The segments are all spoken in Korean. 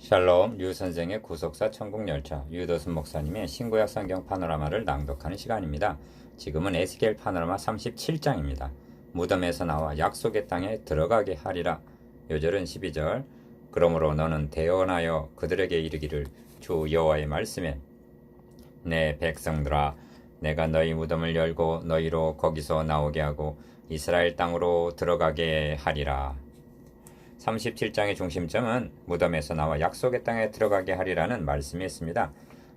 샬롬 류 선생의 구속사 천국열차 유도순 목사님의 신구약 성경 파노라마를 낭독하는 시간입니다. 지금은 에스겔 파노라마 37장입니다. 무덤에서 나와 약속의 땅에 들어가게 하리라. 요절은 12절. 그러므로 너는 대언하여 그들에게 이르기를 주 여호와의 말씀에 내 백성들아 내가 너희 무덤을 열고 너희로 거기서 나오게 하고 이스라엘 땅으로 들어가게 하리라. 37장의 중심점은 무덤에서 나와 약속의 땅에 들어가게 하리라는 말씀이 있습니다.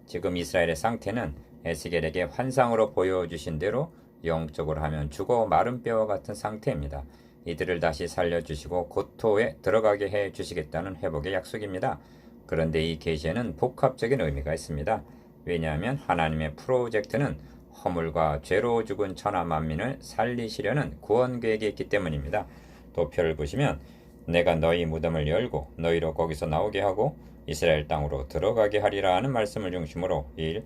지금 이스라엘의 상태는 에스겔에게 환상으로 보여주신 대로 영적으로 하면 죽어 마른 뼈와 같은 상태입니다. 이들을 다시 살려주시고 고토에 들어가게 해주시겠다는 회복의 약속입니다. 그런데 이 계시에는 복합적인 의미가 있습니다. 왜냐하면 하나님의 프로젝트는 허물과 죄로 죽은 천하 만민을 살리시려는 구원 계획이 있기 때문입니다. 도표를 보시면 내가 너희 무덤을 열고 너희로 거기서 나오게 하고 이스라엘 땅으로 들어가게 하리라 하는 말씀을 중심으로 1.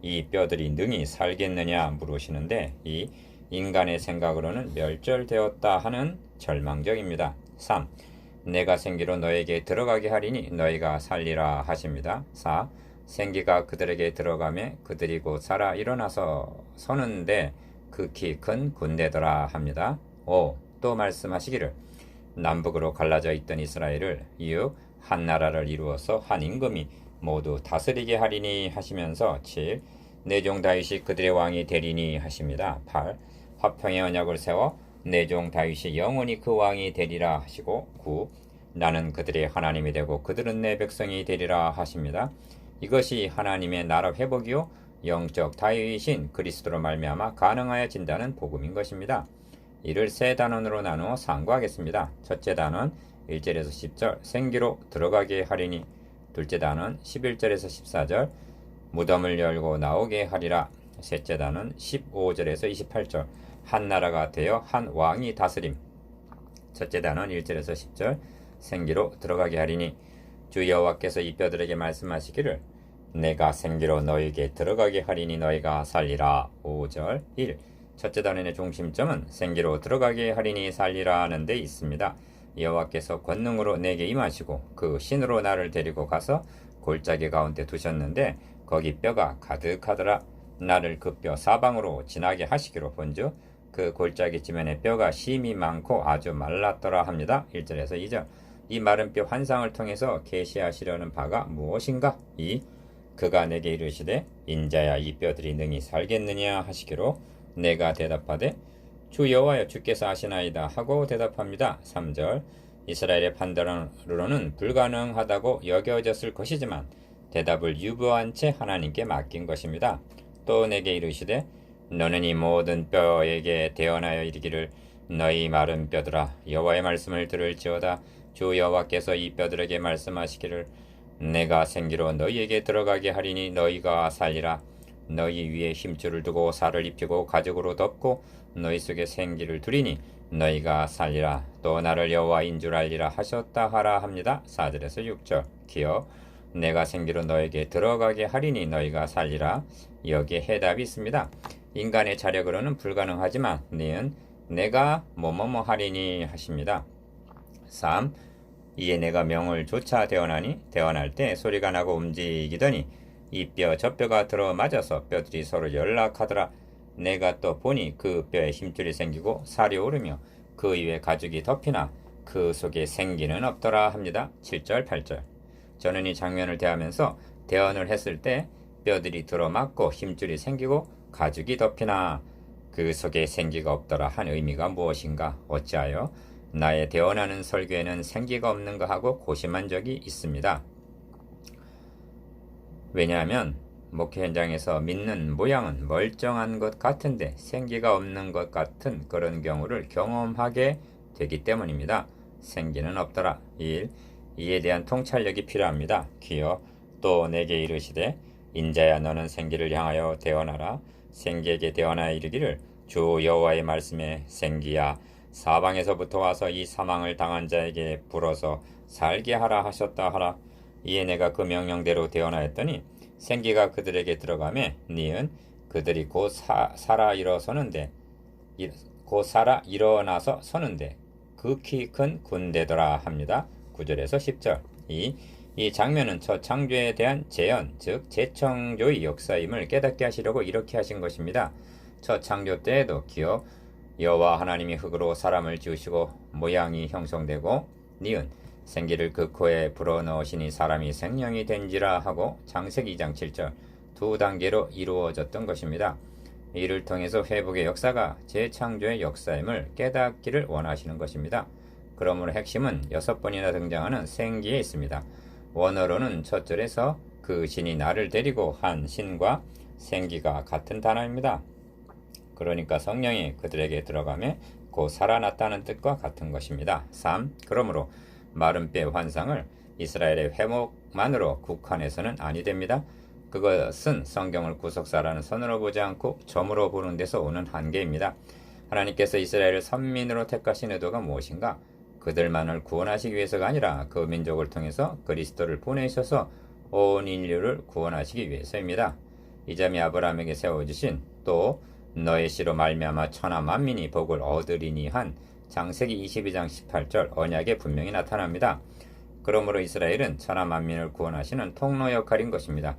이 뼈들이 능히 살겠느냐 물으시는데 이 인간의 생각으로는 멸절되었다 하는 절망적입니다. 3. 내가 생기로 너에게 들어가게 하리니 너희가 살리라 하십니다. 4. 생기가 그들에게 들어가매 그들이 곧 살아 일어나서 서는데 극히 큰 군대더라 합니다. 5. 또 말씀하시기를 남북으로 갈라져 있던 이스라엘을 이윽 한 나라를 이루어서 한 임금이 모두 다스리게 하리니 하시면서 7. 내 종 다윗이 그들의 왕이 되리니 하십니다. 8. 화평의 언약을 세워 내 종 다윗이 영원히 그 왕이 되리라 하시고 9. 나는 그들의 하나님이 되고 그들은 내 백성이 되리라 하십니다. 이것이 하나님의 나라 회복이요 영적 다윗이신 그리스도로 말미암아 가능하여진다는 복음인 것입니다. 이를 세 단원으로 나누어 상고하겠습니다. 첫째 단원 1절에서 10절 생기로 들어가게 하리니, 둘째 단원 11절에서 14절 무덤을 열고 나오게 하리라. 셋째 단원 15절에서 28절 한 나라가 되어 한 왕이 다스림. 첫째 단원 1절에서 10절 생기로 들어가게 하리니 주 여호와께서 이 뼈들에게 말씀하시기를 내가 생기로 너희에게 들어가게 하리니 너희가 살리라. 5절 1. 첫째 단원의 중심점은 생기로 들어가게 하리니 살리라 하는 데 있습니다. 여호와께서 권능으로 내게 임하시고 그 신으로 나를 데리고 가서 골짜기 가운데 두셨는데 거기 뼈가 가득하더라. 나를 그 뼈 사방으로 지나게 하시기로 본즉 그 골짜기 지면에 뼈가 심이 많고 아주 말랐더라 합니다. 1절에서 2절 이 마른 뼈 환상을 통해서 계시하시려는 바가 무엇인가? 2. 그가 내게 이르시되 인자야 이 뼈들이 능히 살겠느냐 하시기로 내가 대답하되 주 여호와여 주께서 하시나이다 하고 대답합니다. 3절 이스라엘의 판단으로는 불가능하다고 여겨졌을 것이지만 대답을 유보한 채 하나님께 맡긴 것입니다. 또 내게 이르시되 너는 이 모든 뼈에게 대언하여 이르기를 너희 마른 뼈들아 여호와의 말씀을 들을지어다. 주 여호와께서 이 뼈들에게 말씀하시기를 내가 생기로 너희에게 들어가게 하리니 너희가 살리라. 너희 위에 힘줄을 두고 살을 입히고 가죽으로 덮고 너희 속에 생기를 두리니 너희가 살리라. 또 나를 여호와인 줄 알리라 하셨다 하라 합니다. 4절에서 6절 기억 내가 생기로 너에게 들어가게 하리니 너희가 살리라. 여기에 해답이 있습니다. 인간의 자력으로는 불가능하지만 니은 내가 뭐뭐뭐 하리니 하십니다. 3. 이에 내가 명을 조차 대언하니 대언할 때 소리가 나고 움직이더니 이 뼈 저 뼈가 들어 맞아서 뼈들이 서로 연락하더라. 내가 또 보니 그 뼈에 힘줄이 생기고 살이 오르며 그 위에 가죽이 덮이나 그 속에 생기는 없더라 합니다. 7절 8절 저는 이 장면을 대하면서 대언을 했을 때 뼈들이 들어맞고 힘줄이 생기고 가죽이 덮이나 그 속에 생기가 없더라 한 의미가 무엇인가? 어찌하여 나의 대언하는 설교에는 생기가 없는가 하고 고심한 적이 있습니다. 왜냐하면 목회 현장에서 믿는 모양은 멀쩡한 것 같은데 생기가 없는 것 같은 그런 경우를 경험하게 되기 때문입니다. 생기는 없더라. 1. 이에 대한 통찰력이 필요합니다. 기여 또 내게 이르시되 인자야 너는 생기를 향하여 대언하라. 생기에게 대언하여 이르기를 주 여호와의 말씀에 생기야 사방에서부터 와서 이 사망을 당한 자에게 불어서 살게 하라 하셨다 하라. 이에 내가 그 명령대로 대언하였더니 생기가 그들에게 들어가매 니은 그들이 곧 살아 일어나서 서는데 극히 큰 군대더라 합니다. 9절에서 10절 이 장면은 첫 창조에 대한 재현, 즉 재창조의 역사임을 깨닫게 하시려고 이렇게 하신 것입니다. 첫 창조 때에도 기어 여호와 하나님이 흙으로 사람을 지으시고 모양이 형성되고 니은 생기를 그 코에 불어넣으시니 사람이 생명이 된지라 하고 창세기 2장 7절 두 단계로 이루어졌던 것입니다. 이를 통해서 회복의 역사가 재창조의 역사임을 깨닫기를 원하시는 것입니다. 그러므로 핵심은 6번이나 등장하는 생기에 있습니다. 원어로는 첫 절에서 그 신이 나를 데리고 한 신과 생기가 같은 단어입니다. 그러니까 성령이 그들에게 들어가며 곧 살아났다는 뜻과 같은 것입니다. 3. 그러므로 마른 뼈의 환상을 이스라엘의 회복만으로 국한해서는 아니 됩니다. 그것은 성경을 구속사라는 선으로 보지 않고 점으로 보는 데서 오는 한계입니다. 하나님께서 이스라엘을 선민으로 택하신 의도가 무엇인가? 그들만을 구원하시기 위해서가 아니라 그 민족을 통해서 그리스도를 보내셔서 온 인류를 구원하시기 위해서입니다. 이 점이 아브라함에게 세워주신 또 너의 씨로 말미암아 천하 만민이 복을 얻으리니 한 창세기 22장 18절 언약에 분명히 나타납니다. 그러므로 이스라엘은 천하 만민을 구원하시는 통로 역할인 것입니다.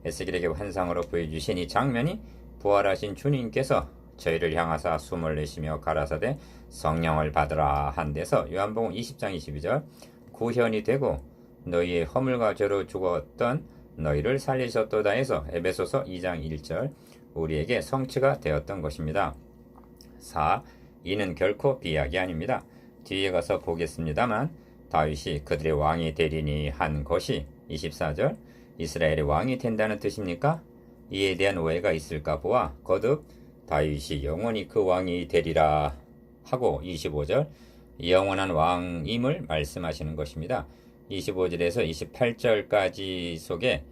에스겔에게 환상으로 보여주신 이 장면이 부활하신 주님께서 저희를 향하사 숨을 내쉬며 가라사대 성령을 받으라 한 데서 요한복음 20장 22절 구현이 되고 너희의 허물과 죄로 죽었던 너희를 살리셨도다 해서 에베소서 2장 1절 우리에게 성취가 되었던 것입니다. 4. 이는 결코 비약이 아닙니다. 뒤에 가서 보겠습니다만 다윗이 그들의 왕이 되리니 한 것이 24절 이스라엘의 왕이 된다는 뜻입니까? 이에 대한 오해가 있을까 보아 거듭 다윗이 영원히 그 왕이 되리라 하고 25절 영원한 왕임을 말씀하시는 것입니다. 25절에서 28절까지 속에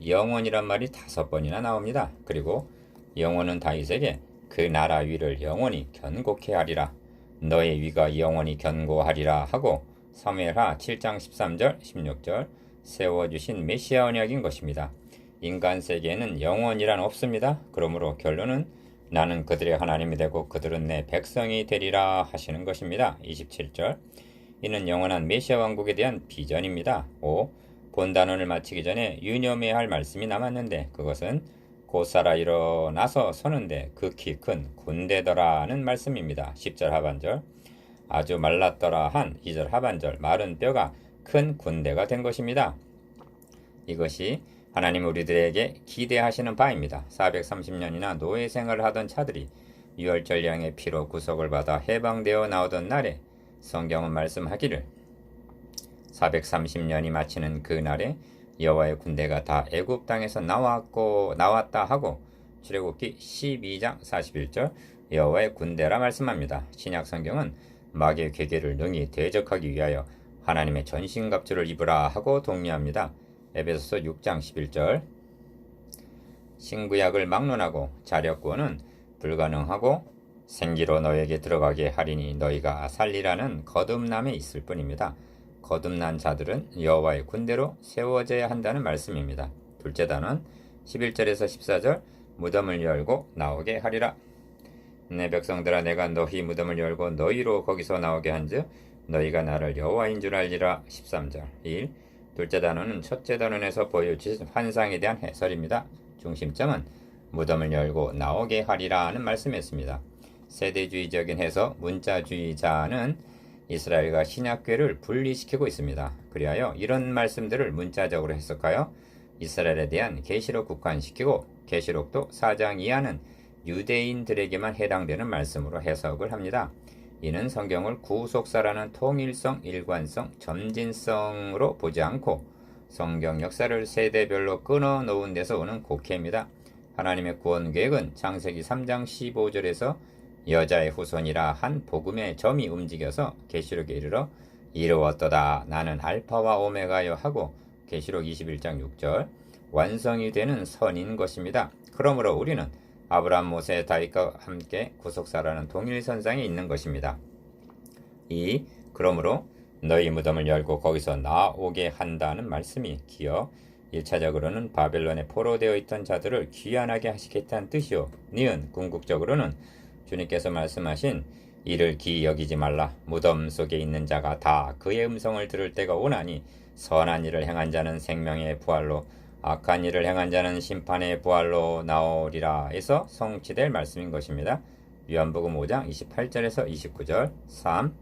영원이란 말이 5번이나 나옵니다. 그리고 영원은 다윗에게 그 나라 위를 영원히 견고케 하리라 너의 위가 영원히 견고하리라 하고 사무엘하 7장 13절 16절 세워주신 메시아 언약인 것입니다. 인간 세계에는 영원이란 없습니다. 그러므로 결론은 나는 그들의 하나님이 되고 그들은 내 백성이 되리라 하시는 것입니다. 27절 이는 영원한 메시아 왕국에 대한 비전입니다. 5. 본 단원을 마치기 전에 유념해야 할 말씀이 남았는데 그것은 곧 살아 일어나서 서는데 극히 큰 군대더라는 말씀입니다. 10절 하반절 아주 말랐더라 한 2절 하반절 마른 뼈가 큰 군대가 된 것입니다. 이것이 하나님 우리들에게 기대하시는 바입니다. 430년이나 노예 생활을 하던 자들이 유월절량의 피로 구속을 받아 해방되어 나오던 날에 성경은 말씀하기를 430년이 마치는 그 날에 여호와의 군대가 다 애굽 땅에서 나왔다 하고 출애굽기 12장 41절 여호와의 군대라 말씀합니다. 신약 성경은 마귀의 괴계를 능히 대적하기 위하여 하나님의 전신갑주를 입으라 하고 독려합니다. 에베소서 6장 11절 신구약을 막론하고 자력구원은 불가능하고 생기로 너에게 들어가게 하리니 너희가 살리라는 거듭남에 있을 뿐입니다. 거듭난 자들은 여호와의 군대로 세워져야 한다는 말씀입니다. 둘째 단원 11절에서 14절 무덤을 열고 나오게 하리라. 내 백성들아 내가 너희 무덤을 열고 너희로 거기서 나오게 한즉 너희가 나를 여호와인 줄 알리라. 13절 1. 둘째 단원은 첫째 단원에서 보여주신 환상에 대한 해설입니다. 중심점은 무덤을 열고 나오게 하리라는 말씀이었습니다. 세대주의적인 해석 문자주의자는 이스라엘과 신약궤를 분리시키고 있습니다. 그리하여 이런 말씀들을 문자적으로 해석하여 이스라엘에 대한 계시로 국한시키고 계시록도 4장 이하는 유대인들에게만 해당되는 말씀으로 해석을 합니다. 이는 성경을 구속사라는 통일성, 일관성, 점진성으로 보지 않고 성경 역사를 세대별로 끊어놓은 데서 오는 곡해입니다. 하나님의 구원 계획은 창세기 3장 15절에서 여자의 후손이라 한 복음의 점이 움직여서 계시록에 이르러 이루었도다 나는 알파와 오메가여 하고 계시록 21장 6절 완성이 되는 선인 것입니다. 그러므로 우리는 아브라함, 모세, 다윗과 함께 구속사라는 동일선상에 있는 것입니다. 2. 그러므로 너희 무덤을 열고 거기서 나오게 한다는 말씀이 기어 1차적으로는 바벨론에 포로되어 있던 자들을 귀환하게 하시겠다는 뜻이요 니은 궁극적으로는 주님께서 말씀하신 이를 기이 여기지 말라. 무덤 속에 있는 자가 다 그의 음성을 들을 때가 오나니 선한 일을 행한 자는 생명의 부활로 악한 일을 행한 자는 심판의 부활로 나오리라 해서 성취될 말씀인 것입니다. 요한복음 5장 28절에서 29절 3.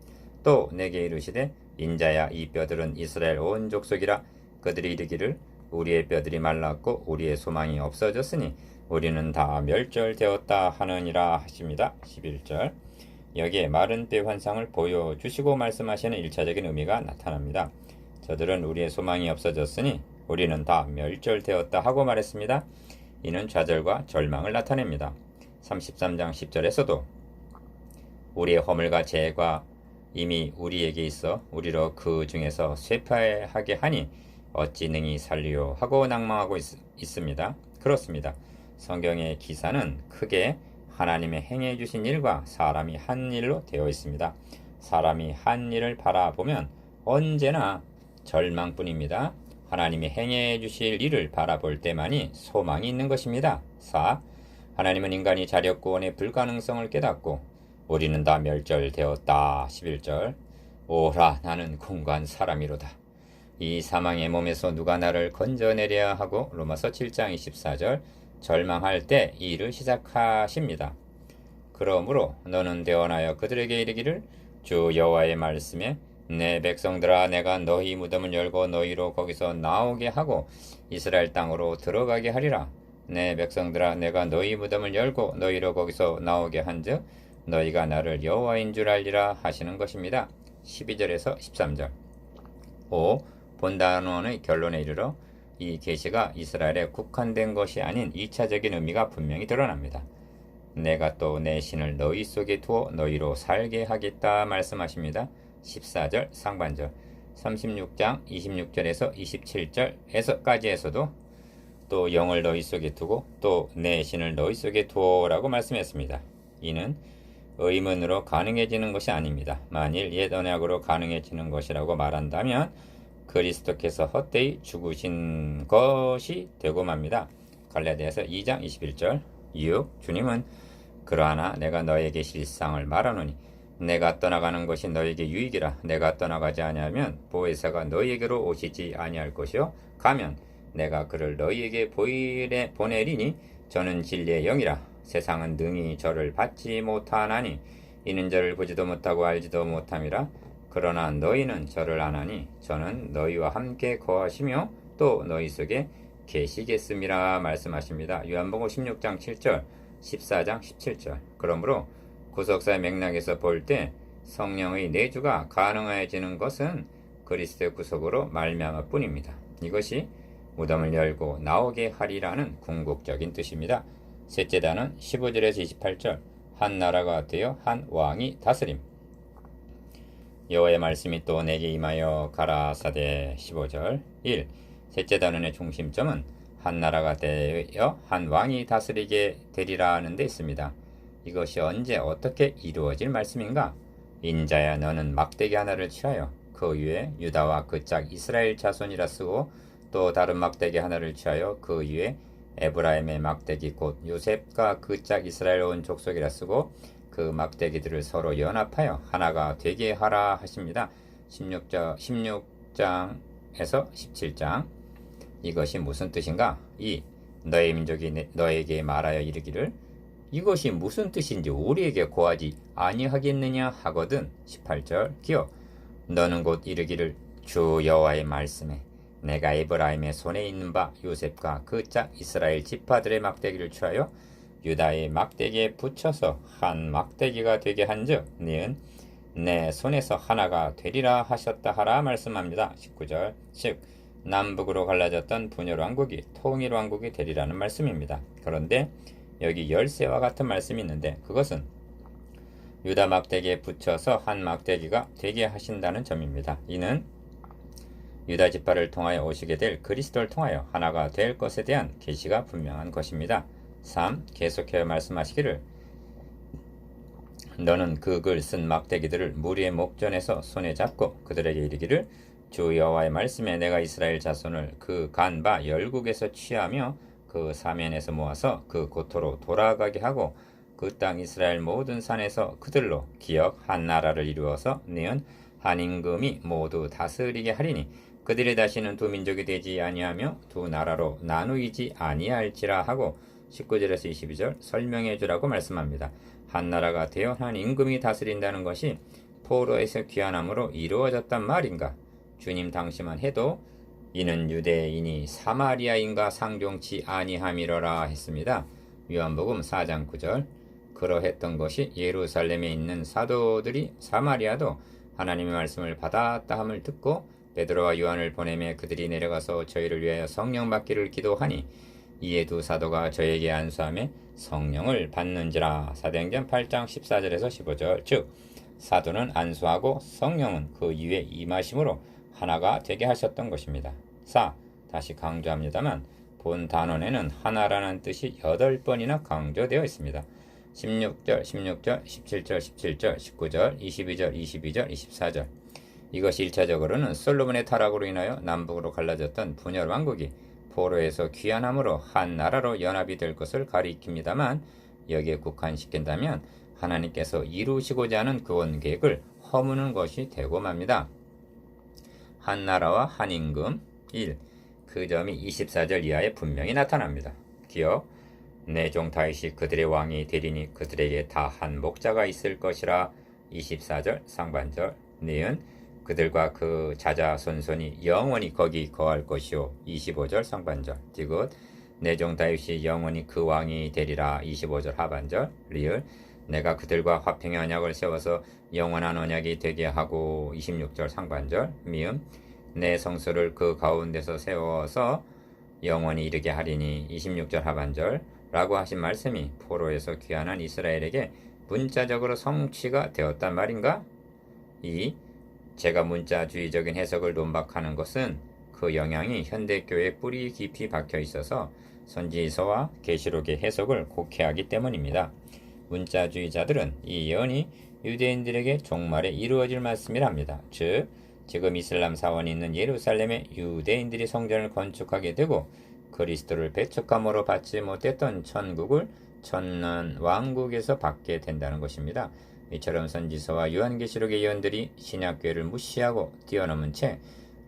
또 내게 이르시되 인자야 이 뼈들은 이스라엘 온 족속이라. 그들이 이르기를 우리의 뼈들이 말랐고 우리의 소망이 없어졌으니 우리는 다 멸절되었다 하느니라 하십니다. 11절. 여기에 마른 뼈 환상을 보여주시고 말씀하시는 1차적인 의미가 나타납니다. 저들은 우리의 소망이 없어졌으니 우리는 다 멸절되었다 하고 말했습니다. 이는 좌절과 절망을 나타냅니다. 33장 10절에서도 우리의 허물과 죄가 이미 우리에게 있어 우리로 그 중에서 쇠파하게 하니 어찌 능히 살리요 하고 낭망하고 있습니다. 그렇습니다. 성경의 기사는 크게 하나님의 행해 주신 일과 사람이 한 일로 되어 있습니다. 사람이 한 일을 바라보면 언제나 절망뿐입니다. 하나님이 행해 주실 일을 바라볼 때만이 소망이 있는 것입니다. 4. 하나님은 인간이 자력구원의 불가능성을 깨닫고 우리는 다 멸절되었다. 11절. 오라 나는 궁관 사람이로다. 이 사망의 몸에서 누가 나를 건져내려야 하고 로마서 7장 24절. 절망할 때 이 일을 시작하십니다. 그러므로 너는 대언하여 그들에게 이르기를 주 여호와의 말씀에 내 백성들아 내가 너희 무덤을 열고 너희로 거기서 나오게 하고 이스라엘 땅으로 들어가게 하리라. 내 백성들아 내가 너희 무덤을 열고 너희로 거기서 나오게 한즉 너희가 나를 여호와인 줄 알리라 하시는 것입니다. 12절에서 13절. 5. 본단원의 결론에 이르러 이 계시가 이스라엘에 국한된 것이 아닌 2차적인 의미가 분명히 드러납니다. 내가 또 내 신을 너희 속에 두어 너희로 살게 하겠다 말씀하십니다. 14절 상반절 36장 26절에서 27절에서까지에서도 또 영을 너희 속에 두고 또 내 신을 너희 속에 두어라고 말씀했습니다. 이는 의문으로 가능해지는 것이 아닙니다. 만일 옛 언약으로 가능해지는 것이라고 말한다면 그리스도께서 헛되이 죽으신 것이 되고 맙니다. 갈라디아서 2장 21절 6. 주님은 그러하나 내가 너에게 실상을 말하노니 내가 떠나가는 것이 너에게 유익이라. 내가 떠나가지 아니하면 보혜사가 너희에게로 오시지 아니할 것이요 가면 내가 그를 너희에게 보내리니 저는 진리의 영이라. 세상은 능히 저를 받지 못하나니 이는 저를 보지도 못하고 알지도 못함이라. 그러나 너희는 저를 아나니 저는 너희와 함께 거하시며 또 너희 속에 계시겠음이라 말씀하십니다. 요한복음 16장 7절 14장 17절. 그러므로 구속사의 맥락에서 볼 때 성령의 내주가 가능해지는 것은 그리스도의 구속으로 말미암아 뿐입니다. 이것이 무덤을 열고 나오게 하리라는 궁극적인 뜻입니다. 셋째 단은 15절에서 28절 한 나라가 되어 한 왕이 다스림. 여호와의 말씀이 또 내게 임하여 가라사대 15절 1. 셋째 단원의 중심점은 한 나라가 되어 한 왕이 다스리게 되리라 하는 데 있습니다. 이것이 언제 어떻게 이루어질 말씀인가? 인자야 너는 막대기 하나를 취하여 그 위에 유다와 그 짝 이스라엘 자손이라 쓰고 또 다른 막대기 하나를 취하여 그 위에 에브라임의 막대기 곧 요셉과 그 짝 이스라엘 온 족속이라 쓰고 그 막대기들을 서로 연합하여 하나가 되게 하라 하십니다. 16장에서 17장. 이것이 무슨 뜻인가? 2. 너의 민족이 너에게 말하여 이르기를 이것이 무슨 뜻인지 우리에게 고하지 아니하겠느냐 하거든. 18절 기어 너는 곧 이르기를 주 여호와의 말씀에 내가 에브라임의 손에 있는 바 요셉과 그 짝 이스라엘 지파들의 막대기를 취하여 유다의 막대기에 붙여서 한 막대기가 되게 한즉 니은 내 손에서 하나가 되리라 하셨다 하라 말씀합니다. 19절 즉 남북으로 갈라졌던 분열 왕국이 통일 왕국이 되리라는 말씀입니다. 그런데 여기 열쇠와 같은 말씀이 있는데 그것은 유다 막대기에 붙여서 한 막대기가 되게 하신다는 점입니다. 이는 유다 지파를 통하여 오시게 될 그리스도를 통하여 하나가 될 것에 대한 계시가 분명한 것입니다. 3. 계속해서 말씀하시기를 너는 그 글 쓴 막대기들을 무리의 목전에서 손에 잡고 그들에게 이르기를 주 여호와의 말씀에 내가 이스라엘 자손을 그 간 바 열국에서 취하며 그 사면에서 모아서 그 고토로 돌아가게 하고 그 땅 이스라엘 모든 산에서 그들로 기업 한 나라를 이루어서 니은 한 임금이 모두 다스리게 하리니 그들이 다시는 두 민족이 되지 아니하며 두 나라로 나누이지 아니할지라 하고 19절에서 22절 설명해 주라고 말씀합니다. 한 나라가 되어 한 임금이 다스린다는 것이 포로에서 귀환함으로 이루어졌단 말인가? 주님 당시만 해도 이는 유대인이 사마리아인과 상종치 아니함이러라 했습니다. 요한복음 4장 9절 그러했던 것이 예루살렘에 있는 사도들이 사마리아도 하나님의 말씀을 받았다 함을 듣고 베드로와 요한을 보내매 그들이 내려가서 저희를 위하여 성령 받기를 기도하니 이에 두 사도가 저에게 안수하며 성령을 받는지라. 사도행전 8장 14절에서 15절 즉 사도는 안수하고 성령은 그 위에 임하심으로 하나가 되게 하셨던 것입니다. 4. 다시 강조합니다만 본 단원에는 하나라는 뜻이 8번이나 강조되어 있습니다. 16절, 16절, 17절, 17절, 19절, 22절, 22절, 24절 이것이 1차적으로는 솔로몬의 타락으로 인하여 남북으로 갈라졌던 분열 왕국이 포로에서 귀환함으로 한 나라로 연합이 될 것을 가리킵니다만 여기에 국한시킨다면 하나님께서 이루시고자 하는 구원 계획을 허무는 것이 되고 맙니다. 한 나라와 한 임금 1. 그 점이 24절 이하에 분명히 나타납니다. 기억 내 종 다윗이 그들의 왕이 되리니 그들에게 다 한 목자가 있을 것이라. 24절 상반절 니은 그들과 그 자자손손이 영원히 거기 거할 것이요. 25절 상반절 디귿 내 종 다윗이 영원히 그 왕이 되리라. 25절 하반절 리을 내가 그들과 화평의 언약을 세워서 영원한 언약이 되게 하고. 26절 상반절 미음 내 성소를 그 가운데서 세워서 영원히 이르게 하리니. 26절 하반절 라고 하신 말씀이 포로에서 귀환한 이스라엘에게 문자적으로 성취가 되었단 말인가? 2. 제가 문자주의적인 해석을 논박하는 것은 그 영향이 현대교회에 뿌리 깊이 박혀 있어서 선지서와 계시록의 해석을 곡해하기 때문입니다. 문자주의자들은 이 예언이 유대인들에게 종말에 이루어질 말씀이랍니다. 즉 지금 이슬람 사원이 있는 예루살렘에 유대인들이 성전을 건축하게 되고 그리스도를 배척감으로 받지 못했던 천국을 천년 왕국에서 받게 된다는 것입니다. 이처럼 선지서와 요한계시록의 예언들이 신약교회를 무시하고 뛰어넘은 채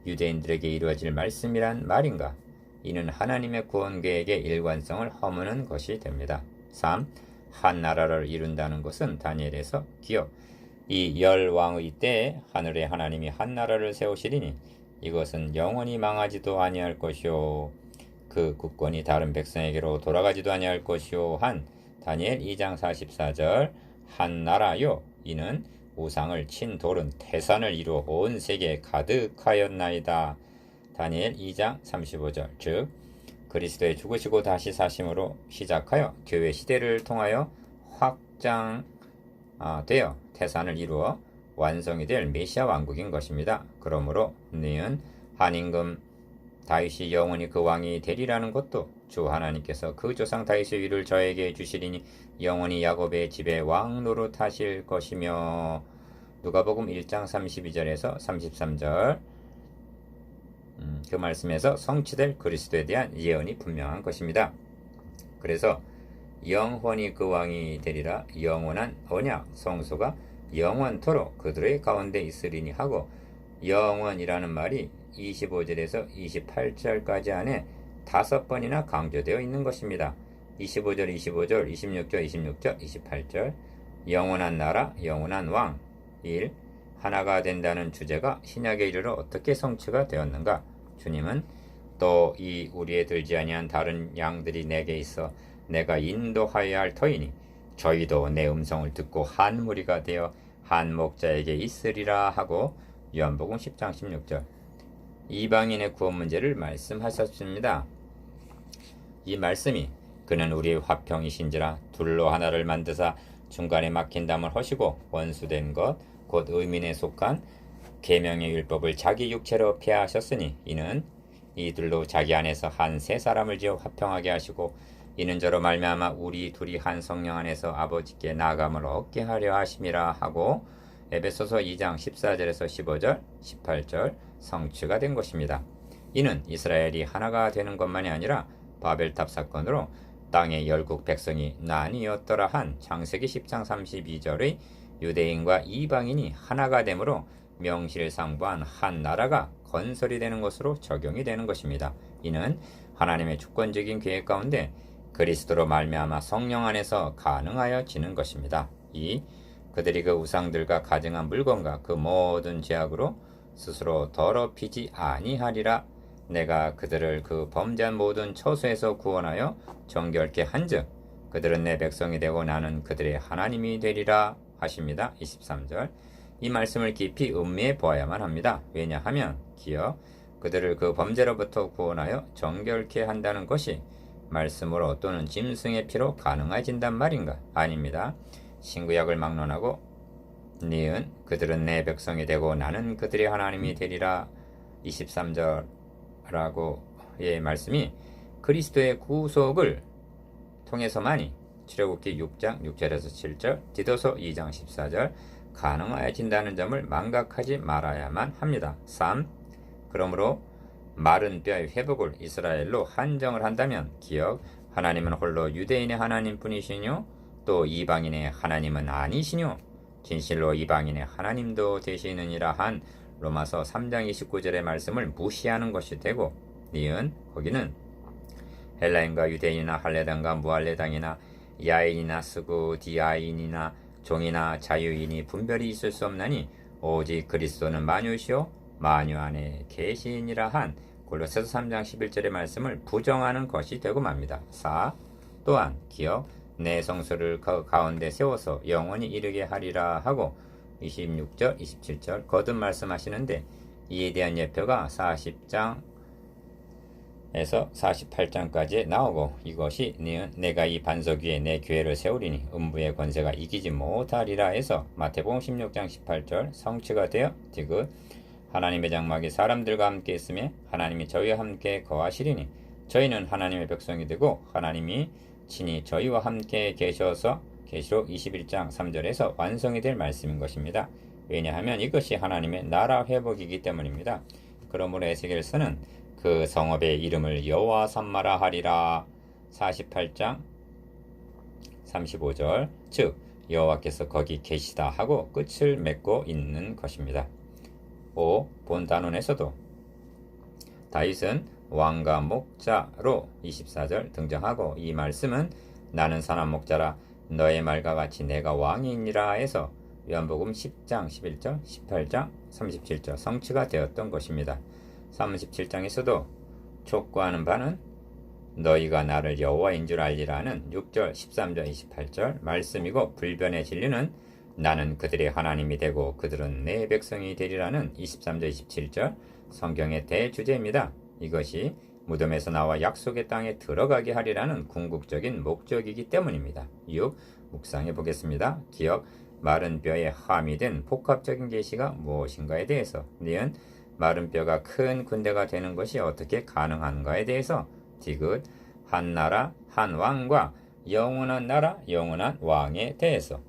유대인들에게 이루어질 말씀이란 말인가? 이는 하나님의 구원 계획의 일관성을 허무는 것이 됩니다. 3. 한 나라를 이룬다는 것은 다니엘에서 기억 이 열 왕의 때에 하늘의 하나님이 한 나라를 세우시리니 이것은 영원히 망하지도 아니할 것이요 그 국권이 다른 백성에게로 돌아가지도 아니할 것이요 한 다니엘 2장 44절 한 나라요 이는 우상을 친 돌은 태산을 이루어 온 세계에 가득하였나이다. 다니엘 2장 35절 즉 그리스도의 죽으시고 다시 사심으로 시작하여 교회 시대를 통하여 확장되어 태산을 이루어 완성이 될 메시아 왕국인 것입니다. 그러므로 니은 한 임금 다윗이 영원히 그 왕이 되리라는 것도 주 하나님께서 그 조상 다윗의 위를 저에게 주시리니 영원히 야곱의 집에 왕 노릇하실 것이며. 누가복음 1장 32절에서 33절 그 말씀에서 성취될 그리스도에 대한 예언이 분명한 것입니다. 그래서 영원히 그 왕이 되리라 영원한 언약 성소가 영원토록 그들의 가운데 있으리니 하고 영원이라는 말이 25절에서 28절까지 안에 5번이나 강조되어 있는 것입니다. 25절, 25절, 26절, 26절, 28절 영원한 나라, 영원한 왕 1. 하나가 된다는 주제가 신약에 이르러 어떻게 성취가 되었는가? 주님은 또 이 우리에 들지 아니한 다른 양들이 내게 있어 내가 인도하여야 할 터이니 저희도 내 음성을 듣고 한 무리가 되어 한 목자에게 있으리라 하고 요한복음 10장 16절 이방인의 구원 문제를 말씀하셨습니다. 이 말씀이 그는 우리의 화평이신지라 둘로 하나를 만드사 중간에 막힌 담을 허시고 원수된 것 곧 의민에 속한 계명의 율법을 자기 육체로 폐하셨으니 이는 이들로 자기 안에서 한 세 사람을 지어 화평하게 하시고 이는 저로 말미암아 우리 둘이 한 성령 안에서 아버지께 나아감을 얻게 하려 하심이라 하고 에베소서 2장 14절에서 15절 18절 성취가 된 것입니다. 이는 이스라엘이 하나가 되는 것만이 아니라 바벨탑 사건으로 땅의 열국 백성이 나뉘었더라 한 창세기 10장 32절의 유대인과 이방인이 하나가 되므로 명실상부한 한 나라가 건설이 되는 것으로 적용이 되는 것입니다. 이는 하나님의 주권적인 계획 가운데 그리스도로 말미암아 성령 안에서 가능하여지는 것입니다. 그들이 그 우상들과 가증한 물건과 그 모든 죄악으로 스스로 더럽히지 아니하리라. 내가 그들을 그 범죄한 모든 처소에서 구원하여 정결케 한즉 그들은 내 백성이 되고 나는 그들의 하나님이 되리라 하십니다. 23절. 이 말씀을 깊이 음미해 보아야만 합니다. 왜냐하면 그들을 그 범죄로부터 구원하여 정결케 한다는 것이 말씀으로 또는 짐승의 피로 가능해진단 말인가? 아닙니다. 신구약을 막론하고 니은 그들은 내 백성이 되고 나는 그들의 하나님이 되리라 23절라고의 말씀이 그리스도의 구속을 통해서만이 출애굽기 6장 6절에서 7절, 디도서 2장 14절 가능해진다는 점을 망각하지 말아야만 합니다. 3. 그러므로 마른 뼈의 회복을 이스라엘로 한정을 한다면 하나님은 홀로 유대인의 하나님뿐이시뇨 또 이방인의 하나님은 아니시뇨 진실로 이방인의 하나님도 되시느니라 한 로마서 3장 29절의 말씀을 무시하는 것이 되고 니은 거기는 헬라인과 유대인이나 할레당과 무할레당이나 야인이나 스구디아인이나 종이나 자유인이 분별이 있을 수 없나니 오직 그리스도는 만유시오 만유 안에 계시니라 한 골로새서 3장 11절의 말씀을 부정하는 것이 되고 맙니다. 4. 또한 내 성소를 그 가운데 세워서 영원히 이르게 하리라 하고 26절 27절 거듭 말씀하시는데 이에 대한 예표가 40장에서 48장까지 나오고 이것이 내가 이 반석 위에 내 교회를 세우리니 음부의 권세가 이기지 못하리라 해서 마태복음 16장 18절 성취가 되어 디귿 하나님의 장막이 사람들과 함께 있으며 하나님이 저희와 함께 거하시리니 저희는 하나님의 백성이 되고 하나님이 친히 저희와 함께 계셔서 계시록 21장 3절에서 완성이 될 말씀인 것입니다. 왜냐하면 이것이 하나님의 나라 회복이기 때문입니다. 그러므로 에스겔서는 그 성읍의 이름을 여호와 삼마라 하리라 48장 35절 즉 여호와께서 거기 계시다 하고 끝을 맺고 있는 것입니다. 5. 본 단원에서도 다윗은 왕과 목자로 24절 등장하고 이 말씀은 나는 선한 목자라 너의 말과 같이 내가 왕이니라 해서 요한복음 10장 11절 18장 37절 성취가 되었던 것입니다. 37장에서도 촉구하는 바는 너희가 나를 여호와인 줄 알리라는 6절 13절 28절 말씀이고 불변의 진리는 나는 그들의 하나님이 되고 그들은 내 백성이 되리라는 23절 27절 성경의 대주제입니다. 이것이 무덤에서 나와 약속의 땅에 들어가게 하리라는 궁극적인 목적이기 때문입니다. 6. 묵상해 보겠습니다. 마른 뼈에 함이 된 복합적인 계시가 무엇인가에 대해서 니은 마른 뼈가 큰 군대가 되는 것이 어떻게 가능한가에 대해서 디귿 한 나라 한 왕과 영원한 나라 영원한 왕에 대해서